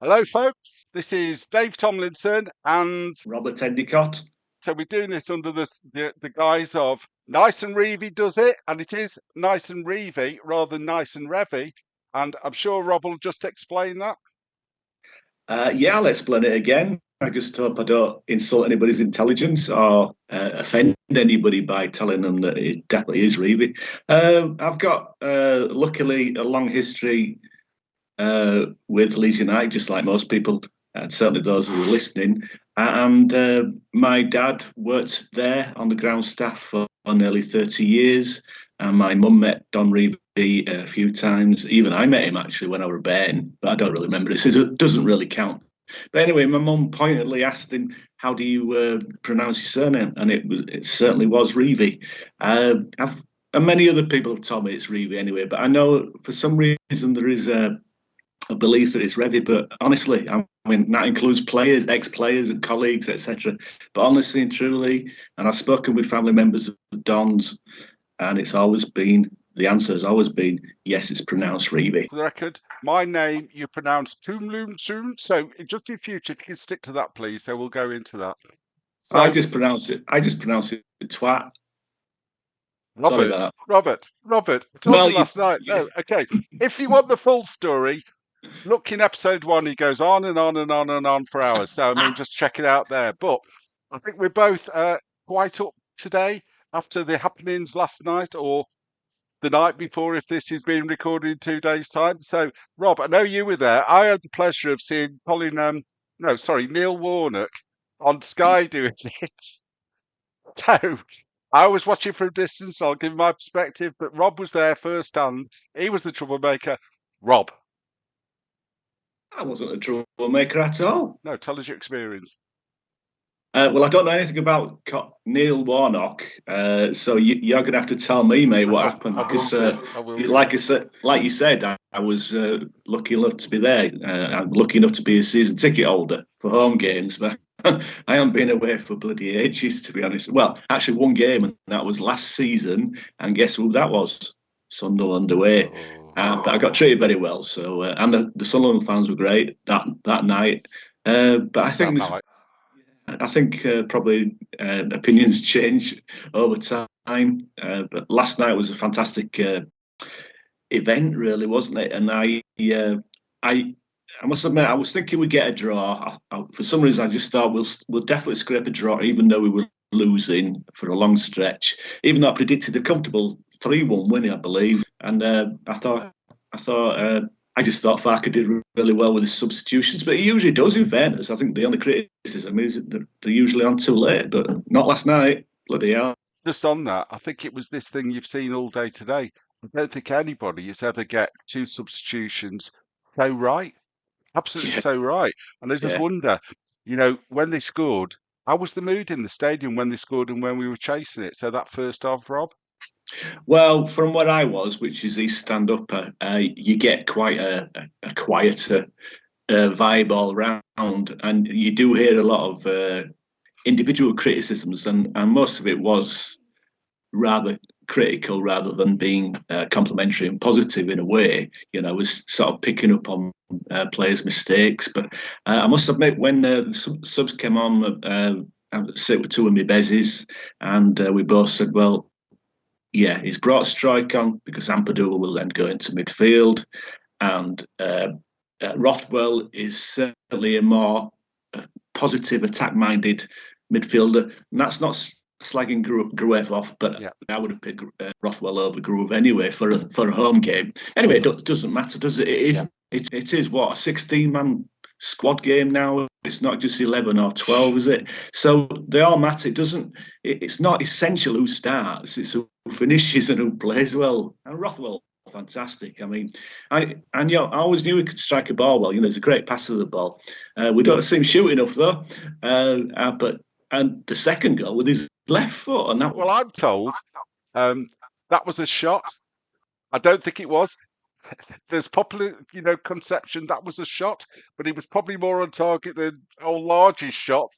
Hello, folks. This is Dave Tomlinson, and Robert Endeacott. so we're doing this under the guise of Nice and Revie does it, and it is Nice and Revie rather than Nice and Revie. And I'm sure Rob will just explain that. Yeah, I'll explain it again. I just hope I don't insult anybody's intelligence or offend anybody by telling them that it definitely is Revie. I've got, luckily, a long history with Leeds United, just like most people, and certainly those who are listening. And my dad worked there on the ground staff for nearly 30 years. And my mum met Don Revie a few times. Even I met him actually when I was a bairn, but I don't really remember it. So it doesn't really count. But anyway, my mum pointedly asked him, "How do you pronounce your surname?" And it certainly was Revie. And many other people have told me it's Revie anyway, but I know for some reason there is a belief that it's Revie, but honestly, I mean that includes players, ex-players, and colleagues, etc. But honestly and truly, and I've spoken with family members of Dons, and the answer has always been yes, it's pronounced Revie. For the record, my name you pronounce Tomlinson, so just in future, if you can stick to that, please, so we'll go into that. I So, just pronounce it. I just pronounce it twat. Sorry Robert, about that. Robert, I told Well, you last night. No, okay. If you want the full story, look in episode one. He goes on and on and on and on for hours. So I mean, just check it out there. But I think we're both quite up today after the happenings last night or the night before, if this is being recorded in 2 days' time. So, Rob, I know you were there. I had the pleasure of seeing Neil Warnock on Sky doing it. So I was watching from a distance. I'll give my perspective, but Rob was there firsthand. He was the troublemaker. Rob, I wasn't a troublemaker at all. no, tell us your experience. Well, I don't know anything about Neil Warnock, so you're going to have to tell me, mate, what happened. I will Because, do. I will do. like you said, I was lucky enough to be there. I'm lucky enough to be a season ticket holder for home games, but I haven't been away for bloody ages, to be honest. Well, actually, one game, and that was last season. And guess who that was? Sunderland away. Oh, But I got treated very well. So, and the Sunderland fans were great that night. But that night. I think probably opinions change over time. But last night was a fantastic event, really, wasn't it? And I, I must admit, I was thinking we'd get a draw. For some reason, I just thought we'll definitely scrape a draw, even though we were losing for a long stretch. Even though I predicted a comfortable 3-1 win, I believe, and I just thought Farke did really well with his substitutions, but he usually does. In fairness, I think the only criticism is that they're usually on too late, but not last night. Bloody hell! Just on that, I think it was this thing you've seen all day today. I don't think anybody has ever get two substitutions so right. Absolutely Yeah, so right. And I just yeah. wonder, when they scored, how was the mood in the stadium when they scored and when we were chasing it? So that first half, Rob? Well, from where I was, which is East Stand Up, you get quite a quieter vibe all round, and you do hear a lot of individual criticisms, and most of it was rather critical rather than being complimentary and positive in a way. Was sort of picking up on players' mistakes. But I must admit, when the subs came on, I sit with two of my bezies, and we both said, well, yeah, he's brought Struijk on because Ampadu will then go into midfield, and Rothwell is certainly a more positive, attack-minded midfielder, and that's not slagging Gruev off, but Yeah. I would have picked Rothwell over Gruev anyway for a home game. Anyway, it doesn't matter, does it? Yeah. It is what, a 16-man squad game now. It's not just 11 or 12, is it? So they all matter. It's not essential who starts. It's who finishes and who plays well. And Rothwell, fantastic. I mean, I always knew he could strike a ball well. He's a great passer of the ball. We don't see him shoot enough though. But the second goal with his left foot, and that. Well, I'm told that was a shot. I don't think it was. There's popular, conception that was a shot, but he was probably more on target than old Large's shot.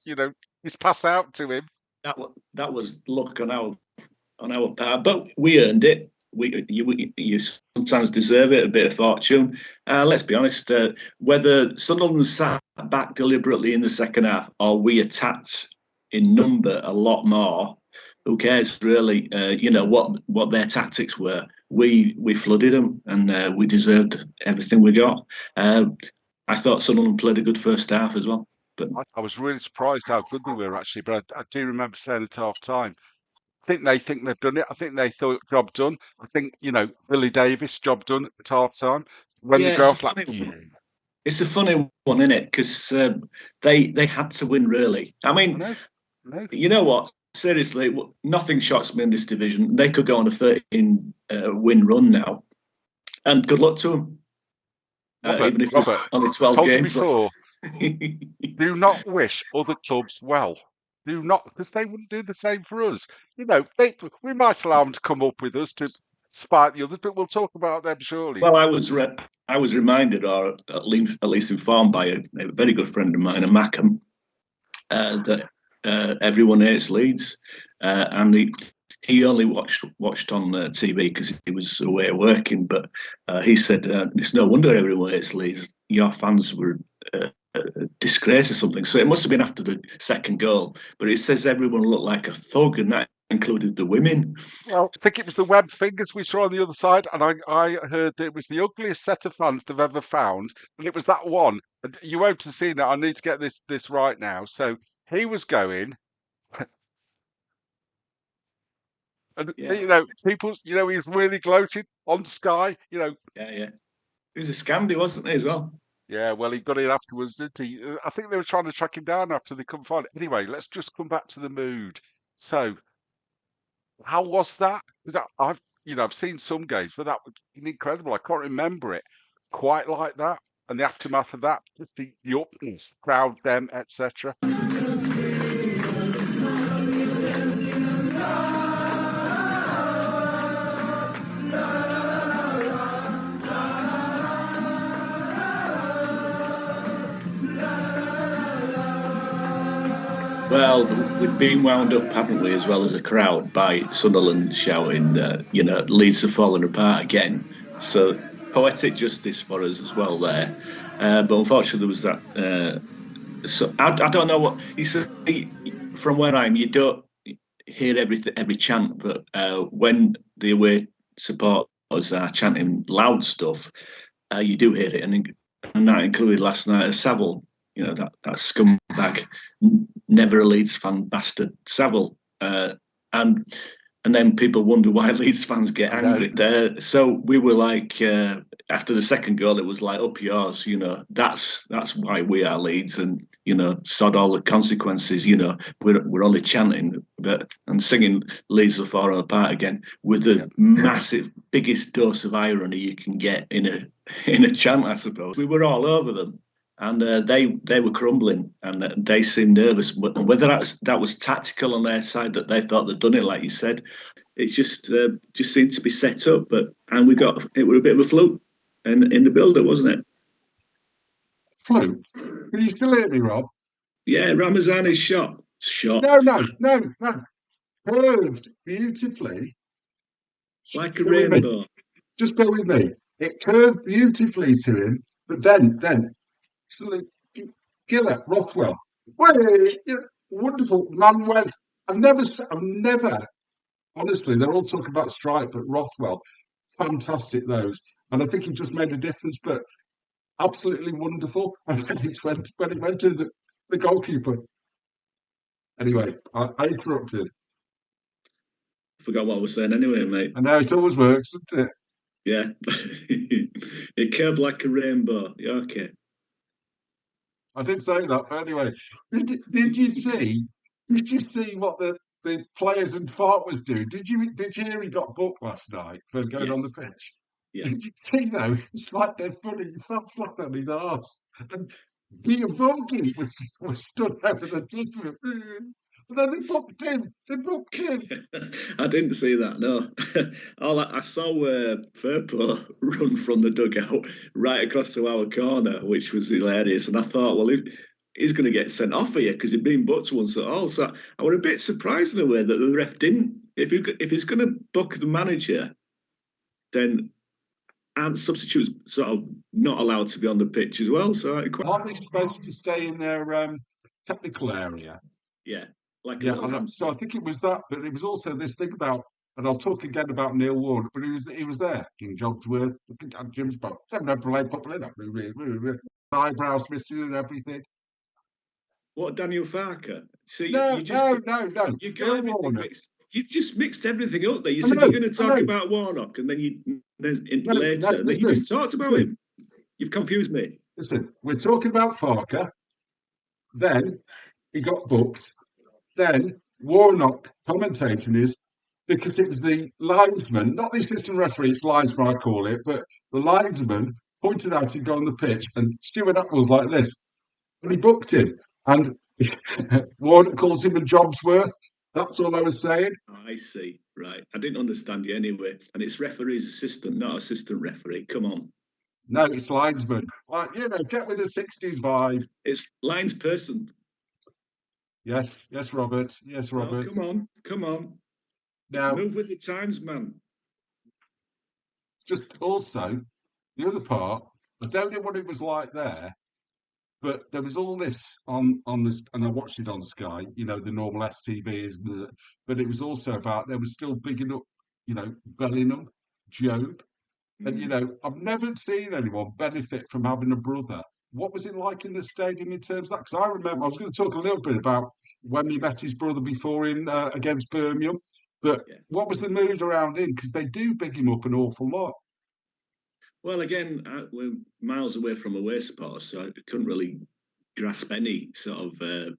His pass out to him. That was luck on our part, but we earned it. you sometimes deserve it, a bit of fortune. Let's be honest, whether Sunderland sat back deliberately in the second half or we attacked in number a lot more, who cares really? What their tactics were. We flooded them, and we deserved everything we got. I thought Sunderland played a good first half as well. But I was really surprised how good they were actually, but I do remember saying at half time, I think they think they've done it. I think they thought job done. I think, Billy Davis, job done at half time. When they yeah, go off like, "Yeah, it's a funny one, isn't it? Because they had to win, really. I I mean, know, I know. you know what? Seriously, nothing shocks me in this division. They could go on a 13 win run now, and good luck to them. Even if there's Robert, only I've 12 told you games left. before, do not wish other clubs well. Do not, because they wouldn't do the same for us. We might allow them to come up with us to spite the others, but we'll talk about them shortly. Well, I was reminded, or at least informed by a very good friend of mine, a Mackham, that everyone hates Leeds, and he only watched on TV because he was away working. But he said it's no wonder everyone hates Leeds. Your fans were a disgrace or something. So it must have been after the second goal. But it says everyone looked like a thug, and that included the women. Well, I think it was the web fingers we saw on the other side, and I heard that it was the ugliest set of fans they've ever found, and it was that one. And you won't have seen it. I need to get this right now. So he was going, and Yeah, people, he's really gloated on Sky. yeah. It was a scandal, wasn't it, as well? Yeah, well, he got in afterwards, didn't he? I think they were trying to track him down after they couldn't find it. Anyway, let's just come back to the mood. So, how was that? Because I've seen some games, but that was incredible. I can't remember it quite like that. And the aftermath of that, just the upness, the crowd, them, etc. Well, we've been wound up, haven't we, as well as a crowd, by Sunderland shouting, Leeds are falling apart again. So poetic justice for us as well there. But unfortunately, there was that. So I don't know what you see from where I am. You don't hear every chant, but when the away supporters are chanting loud stuff, you do hear it, and that included last night as Saville, that scumbag, never a Leeds fan bastard Saville, and then people wonder why Leeds fans get I know. angry. So we were like, after the second goal, it was like up yours, that's why we are Leeds, and sod all the consequences. We're only chanting and singing Leeds are falling apart again with the massive, biggest dose of irony you can get in a chant, I suppose. We were all over them. And they were crumbling, and they seemed nervous. Whether that was tactical on their side, that they thought they'd done it, like you said, it just seemed to be set up. And it was a bit of a fluke, and in the build-up, wasn't it? Fluke. Can you still hear me, Rob? Yeah, Ramazani's shot. No. Curved beautifully. Like a Go with me. rainbow. Just go with me. It curved beautifully to him, but then absolute killer Rothwell. Wonderful man went. I've never, honestly, they're all talking about Struijk, but Rothwell, fantastic those. And I think he just made a difference, but absolutely wonderful. And when it went to the goalkeeper. Anyway, I interrupted. Forgot what I was saying anyway, mate. I know it always works, doesn't it? Yeah. It curved like a rainbow. Yeah, okay. I did say that, but anyway, did you see? Did you see what the players and Farke was doing? Did you hear he got booked last night for going on the pitch? Yeah. Did you see though? It's like they're funny. He fell flat on his arse, and Peter Funky was stood over the tip of him. But then they booked him. I didn't see that, no. I saw Firpo run from the dugout right across to our corner, which was hilarious. And I thought, well, he's going to get sent off here because he'd been booked once at all. So I was a bit surprised in a way that the ref didn't. If he's going to book the manager, then aren't substitutes sort of not allowed to be on the pitch as well? So aren't they supposed to stay in their technical area? Yeah, like a Yeah, little hamster. so I think it was that, but it was also this thing about, and I'll talk again about Neil Warnock, but he was there. King Jogsworth, Jim's Bob. They've never played football in that. Eyebrows missing and everything. What, Daniel Farke? See, No. you just You got Neil everything Warnock. mixed. You've just mixed everything up there. You I said know, you're going to I talk know. about Warnock, and then later, listen, then you just talked about him. You've confused me. Listen, we're talking about Farke. Then he got booked. Then Warnock commentating is because it was the linesman, not the assistant referee, it's linesman I call it, but the linesman pointed out he'd go on the pitch, and Stuart Atwell's like this, and he booked him, and Warnock calls him a job's worth. That's all I was saying. I see. Right. I didn't understand you anyway. And it's referee's assistant, not assistant referee. Come on. No, it's linesman. Like, get with the 60s vibe. It's lines person. Yes, Robert. Yes, Robert. Oh, come on. Now, move with the times, man. Just also, the other part, I don't know what it was like there, but there was all this on this, and I watched it on Sky, the normal STV but it was also about, there was still bigging up, Bellingham, Job, and, I've never seen anyone benefit from having a brother. What was it like in the stadium in terms of that? Because I remember, I was going to talk a little bit about when we met his brother before against Birmingham, but what was the mood around him? Because they do big him up an awful lot. Well, again, we're miles away from away supporters, so I couldn't really grasp any sort of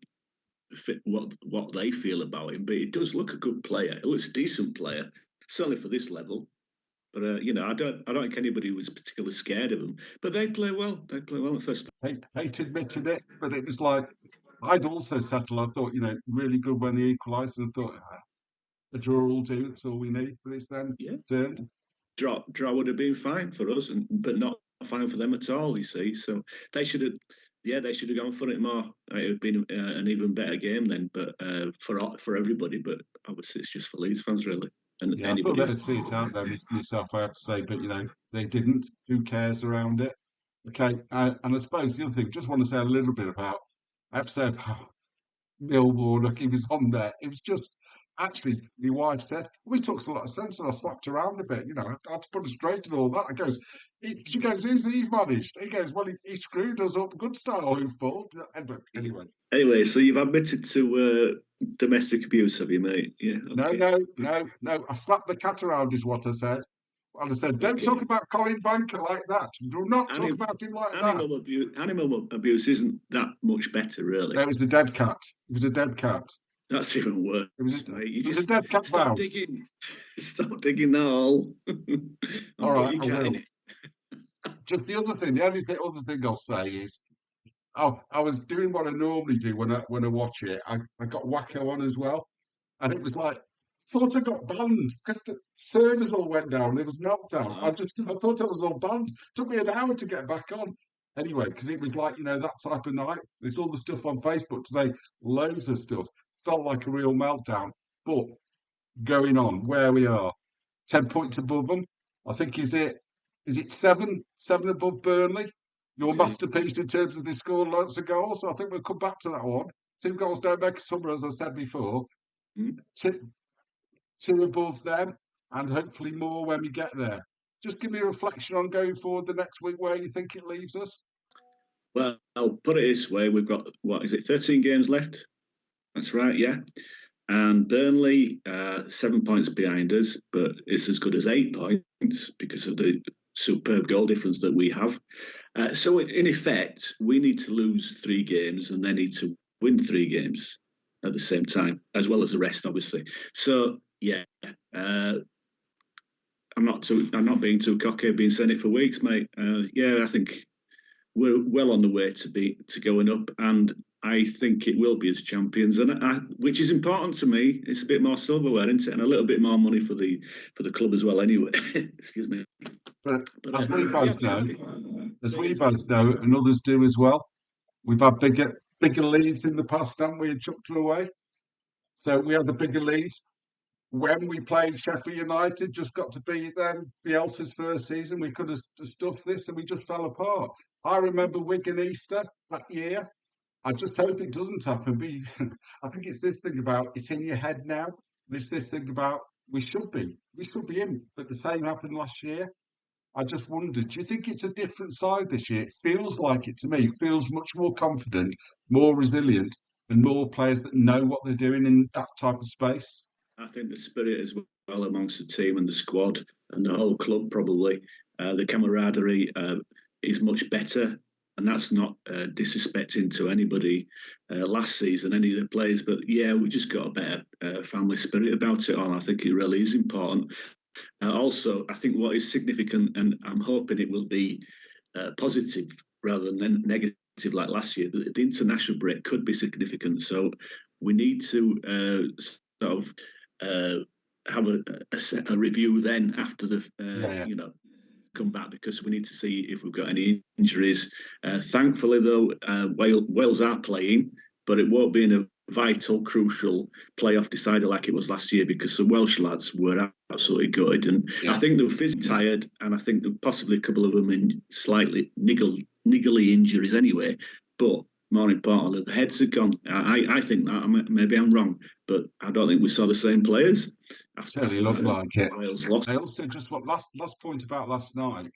what they feel about him. But he does look a good player. He looks a decent player, certainly for this level. But I don't think anybody was particularly scared of him. But they play well. They play well at first. Hate admitting it, but it was like I'd also settled. I thought, really good when they equalised, and I thought a draw will do. That's all we need. But it's then turned. Draw would have been fine for us, but not fine for them at all. You see, so they should have. Yeah, they should have gone for it more. It would have been an even better game then, but for everybody. But obviously, it's just for Leeds fans, really. And I thought they'd see it out there myself, I have to say, but they didn't. Who cares around it? Okay, and I suppose the other thing, just want to say a little bit about. I have to say about Neil Warnock. He was on there. It was just actually. My wife said we took a lot of sense, and I slapped around a bit. I had to put her straight and all that. She goes, he's managed. He goes, well, he screwed us up. Good style, who fault? Anyway. Anyway, so you've admitted to domestic abuse, have you, mate? Yeah. Okay. No. I slapped the cat around, is what I said. And I said, don't talk about Colin Vanker like that. Do not talk about him like that. Animal abuse isn't that much better, really. No, it was a dead cat. It was a dead cat. That's even worse. It was a dead cat. Stop digging. Stop digging that hole. All right, I will. Just the only other thing I'll say is, I was doing what I normally do when I watch it. I got Wacko on as well, and it was like, thought I got banned because the servers all went down. There was meltdown. I thought I was all banned. Took me an hour to get back on. Anyway, because it was like, that type of night. There's all the stuff on Facebook today, loads of stuff. Felt like a real meltdown. But going on, where we are, 10 points above them. I think is it 7 above Burnley? Your masterpiece in terms of they scored loads of goals. So I think we'll come back to that one. 2 goals don't make a summer, as I said before. 2 above them, and hopefully more when we get there. Just give me a reflection on going forward the next week, where you think it leaves us. Well, I'll put it this way: we've got 13 games left. That's right, yeah. And Burnley, 7 points behind us, but it's as good as 8 points because of the superb goal difference that we have. So in effect, we need to lose 3 games and they need to win 3 games at the same time, as well as the rest, obviously. So yeah, I'm not being too cocky. I've been saying it for weeks, mate. I think we're well on the way to going up, and I think it will be as champions, and which is important to me. It's a bit more silverware, isn't it, and a little bit more money for the club as well. Anyway, excuse me. But as we both know, and others do as well, we've had bigger leads in the past, haven't we? And chucked them away. So we had the bigger leads. when we played Sheffield United, just got to beat them, Bielsa's first season, we could have stuffed this and we just fell apart. I remember Wigan Easter that year. I just hope it doesn't happen. But I think it's this thing about it's in your head now. It's this thing about we should be in. But the same happened last year. I just wondered, do you think it's a different side this year? It feels like it to me. It feels much more confident, more resilient, and more players that know what they're doing in that type of space. I think the spirit as well amongst the team and the squad and the whole club probably, the camaraderie is much better. And that's not disrespecting to anybody last season, any of the players. But yeah, we just got a better family spirit about it all. I think it really is important. Also, I think what is significant, and I'm hoping it will be positive rather than negative like last year, the international break could be significant. So we need to sort of have a review then after the come back, because we need to see if we've got any injuries. Thankfully, though, Wales are playing, but it won't be in a vital, crucial playoff decider like it was last year, because the Welsh lads were absolutely good. And I think they were physically tired, and I think there were possibly a couple of them in slightly niggly injuries anyway. But more importantly, the heads are gone. I think that, maybe I'm wrong, but I don't think we saw the same players. Certainly looked like it. Lost. I also just want last point about last night,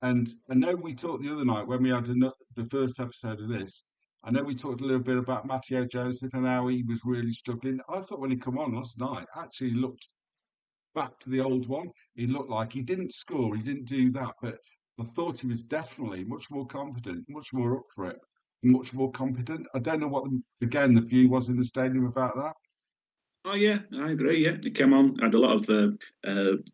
and I know we talked the other night when we had the first episode of this. I know we talked a little bit about Matteo Joseph and how he was really struggling. I thought when he come on last night, actually looked back to the old one. He looked like he didn't score, he didn't do that, but I thought he was definitely much more confident, much more up for it, much more competent. I don't know what the view was in the stadium about that. Oh yeah, I agree. Yeah, he came on, had a lot of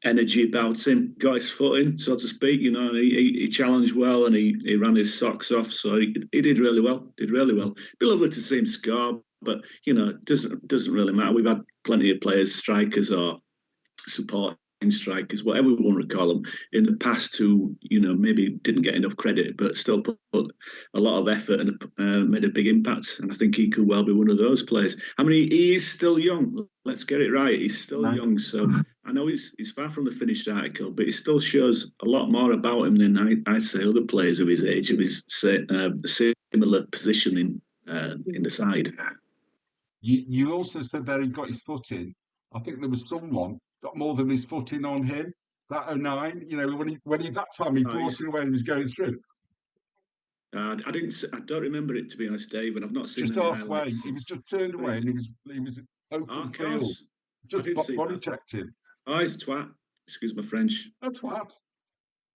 energy about him, got his foot in, so to speak. And he challenged well, and he ran his socks off. So he did really well. Did really well. Be lovely to see him score, but it doesn't really matter. We've had plenty of players, strikers or supporting strikers, whatever we want to call them, in the past who maybe didn't get enough credit, but still put a lot of effort and made a big impact. And I think he could well be one of those players. I mean, he is still young. Let's get it right. He's still young, so I know he's far from the finished article, but he still shows a lot more about him than I'd say other players of his age, of his similar positioning in the side. You also said that he got his foot in. I think there was someone got more than his foot in on him. That 09, when he that time he brought it away and was going through. I don't remember it, to be honest, Dave, and I've not seen just halfway. Highlights. He was just turned away and he was open field. Just body checked him. Oh, he's a twat. Excuse my French. A twat.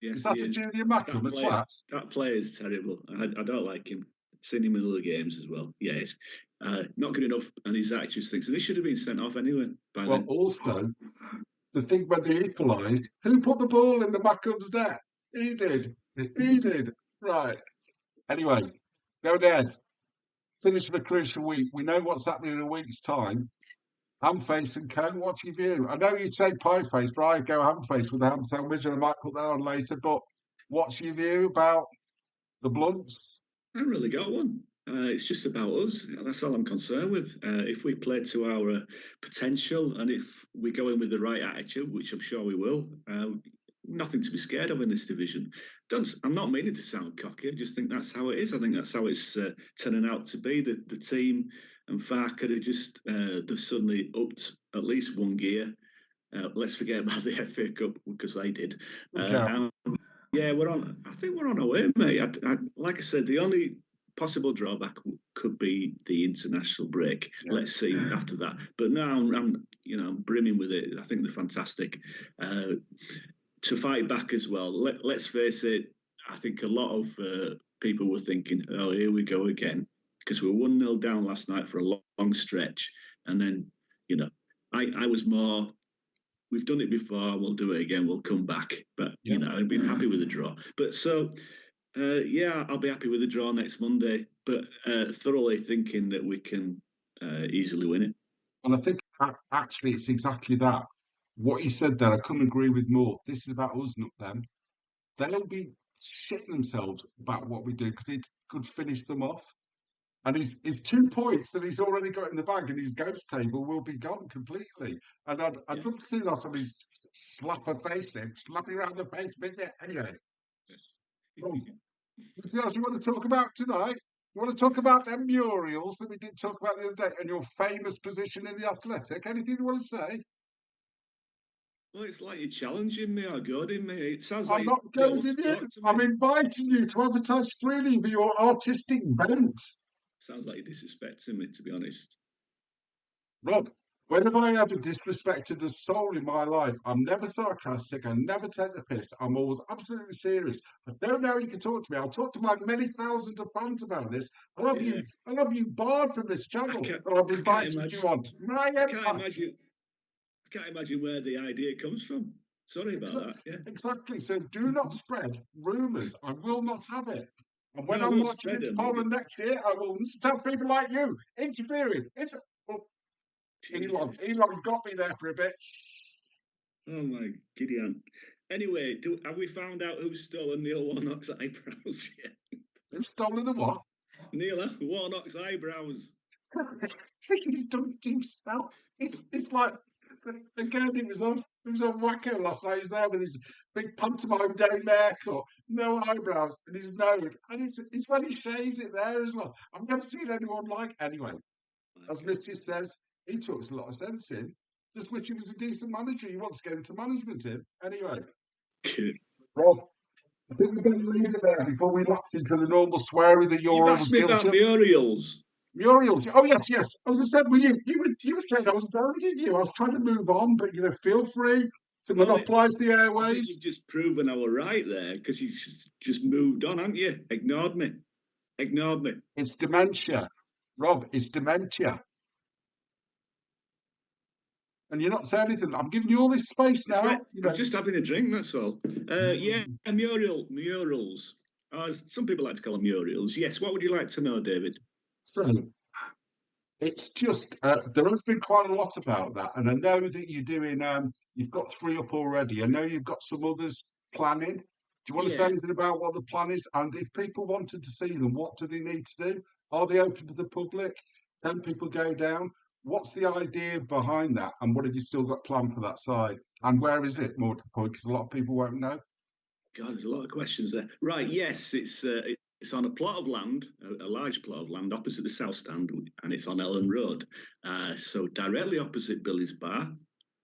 Yes, is that a Junior Mackham? A twat. That player is terrible. I don't like him. I've seen him in other games as well. Yeah, he's not good enough, and his attitude thinks, and he should have been sent off anyway. Also, the thing when they equalised, who put the ball in the Mackham's net? He did. He did. Right. Anyway, go ahead. Finish of a crucial week. We know what's happening in a week's time. Ham-face and co, what's your view? I know you'd say pie-face, but I go ham-face with a ham sandwich, and I might put that on later. But what's your view about the Blunts? I haven't really got one. It's just about us. That's all I'm concerned with. If we play to our potential, and if we go in with the right attitude, which I'm sure we will, nothing to be scared of in this division. I'm not meaning to sound cocky. I just think that's how it is. I think that's how it's turning out to be. The team and Farke are just they've suddenly upped at least one gear. Let's forget about the FA Cup, because they did. Yeah, we're on. I think we're on our way, mate. Like I said, the only possible drawback could be the international break. Yeah. Let's see after that. But now I'm brimming with it. I think they're fantastic. To fight back as well. Let's face it. I think a lot of people were thinking, "Oh, here we go again," because we were 1-0 down last night for a long stretch, and then I was more. We've done it before. We'll do it again. We'll come back. But I've been happy with the draw. But so. I'll be happy with the draw next Monday, but thoroughly thinking that we can easily win it. And I think actually it's exactly that. What you said there, I couldn't agree with more. This is about us, not them. They'll be shitting themselves about what we do because it could finish them off. And his 2 points that he's already got in the bag and his ghost table will be gone completely. And I'd love to see that on his slap slapping around the face. But yeah, anyway. Anything else you want to talk about tonight? You want to talk about them Muriels that we did talk about the other day and your famous position in the Athletic? Anything you want to say? Well, it's like you're challenging me or goading me. It sounds like I'm you not don't want goading to you. talk to me. I'm inviting you to advertise freely for your artistic bent. Sounds like you're disrespecting me, to be honest. Rob, when have I ever disrespected a soul in my life? I'm never sarcastic. I never take the piss. I'm always absolutely serious. I don't know how you can talk to me. I'll talk to my many thousands of fans about this. I love you. I love you barred from this channel that I've invited you on. I can't imagine where the idea comes from. Sorry about that. Yeah. Exactly. So do not spread rumours. I will not have it. And when No, I I'm won't marching spread into them. Poland next year, I will tell people like you interfering. Elon got me there for a bit. Oh my Gideon. Anyway, have we found out who's stolen Neil Warnock's eyebrows yet? Who's stolen the what? Neil Warnock's eyebrows. He's done it himself. It's like again. It was on Wacko last night. He was there with his big pantomime day haircut, no eyebrows, and his nose, and it's when he shaves it there as well. I've never seen anyone like. Anyway, as Mrs. says, he talks a lot of sense in. Just wish he was a decent manager. He wants to get into management in. Anyway, Rob, I think we better leave it there before we lapse into the normal swearing that you're You've always asked me about guilty of. Muriels. Muriels. Oh yes, yes. As I said, you were saying I was goading you. I was trying to move on, but feel free to monopolise the I think airways. you've just proven I was right there because you just moved on, haven't you? Ignored me. It's dementia, Rob. It's dementia. And you're not saying anything. I'm giving you all this space now. Right. I'm just having a drink, that's all. Yeah, murals. Some people like to call them murals. Yes, what would you like to know, David? So, it's just, there has been quite a lot about that. And I know that you're doing, you've got 3 up already. I know you've got some others planning. Do you want to say anything about what the plan is? And if people wanted to see them, what do they need to do? Are they open to the public? Can people go down? What's the idea behind that? And what have you still got planned for that side? And where is it, more to the point? Because a lot of people won't know. God, there's a lot of questions there. Right, yes, it's on a plot of land, a large plot of land opposite the South Stand, and it's on Elland Road. So directly opposite Billy's Bar,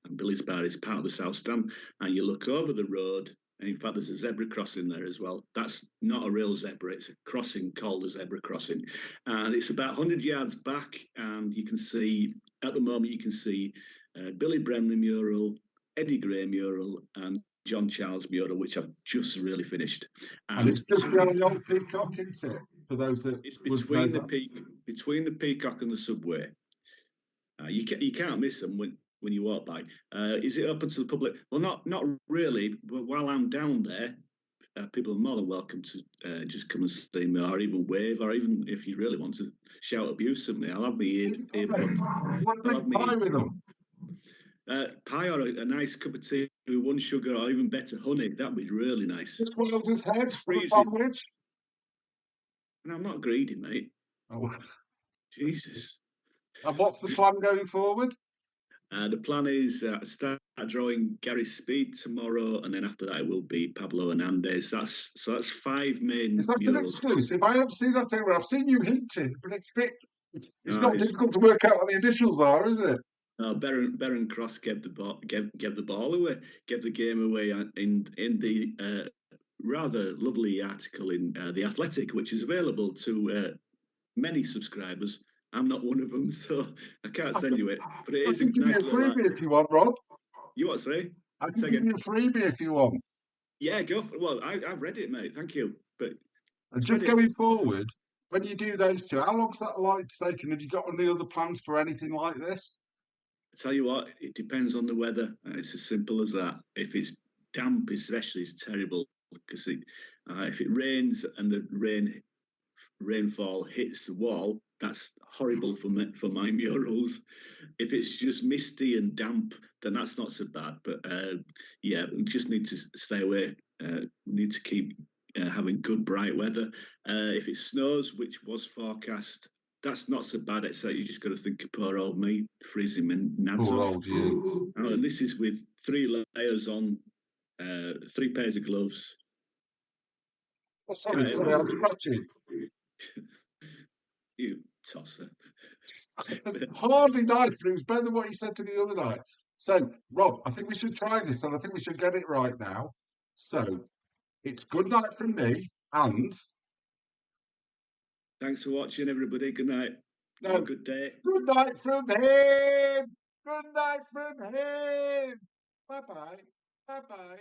and Billy's Bar is part of the South Stand, and you look over the road, and in fact, there's a zebra crossing there as well. That's not a real zebra, it's a crossing called a zebra crossing. And it's about 100 yards back, and you can see, at the moment, you can see Billy Bremley mural, Eddie Gray mural, and John Charles mural, which I've just really finished. And it's just behind the old Peacock, isn't it? For those that it's between the Peacock and the subway. You can't miss them when you walk by. Is it open to the public? Well, not really. But while I'm down there, people are more than welcome to just come and see me, or even wave, or even if you really want to shout abuse at me, I'll have my earbuds. I'll have pie with them. Pie or a nice cup of tea with 1 sugar, or even better, honey. That'd be really nice. Just Walter's head for a sandwich. And I'm not greedy, mate. Oh. Jesus. And what's the plan going forward? The plan is start drawing Gary Speed tomorrow, and then after that it will be Pablo Hernandez. That's 5 main. Is that murals. an exclusive? I haven't seen that anywhere. I've seen you hinting, but it's not it's difficult to work out what the initials are, is it? Baron Cross gave the ball away, gave the game away in the rather lovely article in The Athletic, which is available to many subscribers. I'm not one of them, so I can't send you it. But it is I can give you a freebie if you want, Rob. You what, sorry? I can give you a freebie if you want. Yeah, go for it. Well, I've read it, mate. Thank you. But just going forward, when you do those 2, how long's that likely to take? And have you got any other plans for anything like this? I tell you what, it depends on the weather. It's as simple as that. If it's damp, especially, it's terrible because if it rains and the rainfall hits the wall, that's horrible for my murals. If it's just misty and damp, then that's not so bad. But yeah, we just need to stay away. We need to keep having good bright weather. If it snows, which was forecast, that's not so bad, except you just got to think of poor old me freezing my nads Poor off. old you. Oh, and this is with 3 layers on, 3 pairs of gloves. Oh, sorry, I'm scratching. You tosser. It's hardly nice, but it was better than what you said to me the other night. So, Rob, I think we should try this, and I think we should get it right now. So, it's good night from me, and Thanks for watching, everybody. Good night. no, Have a good day. good night from him. Good night from him. Bye bye. Bye bye.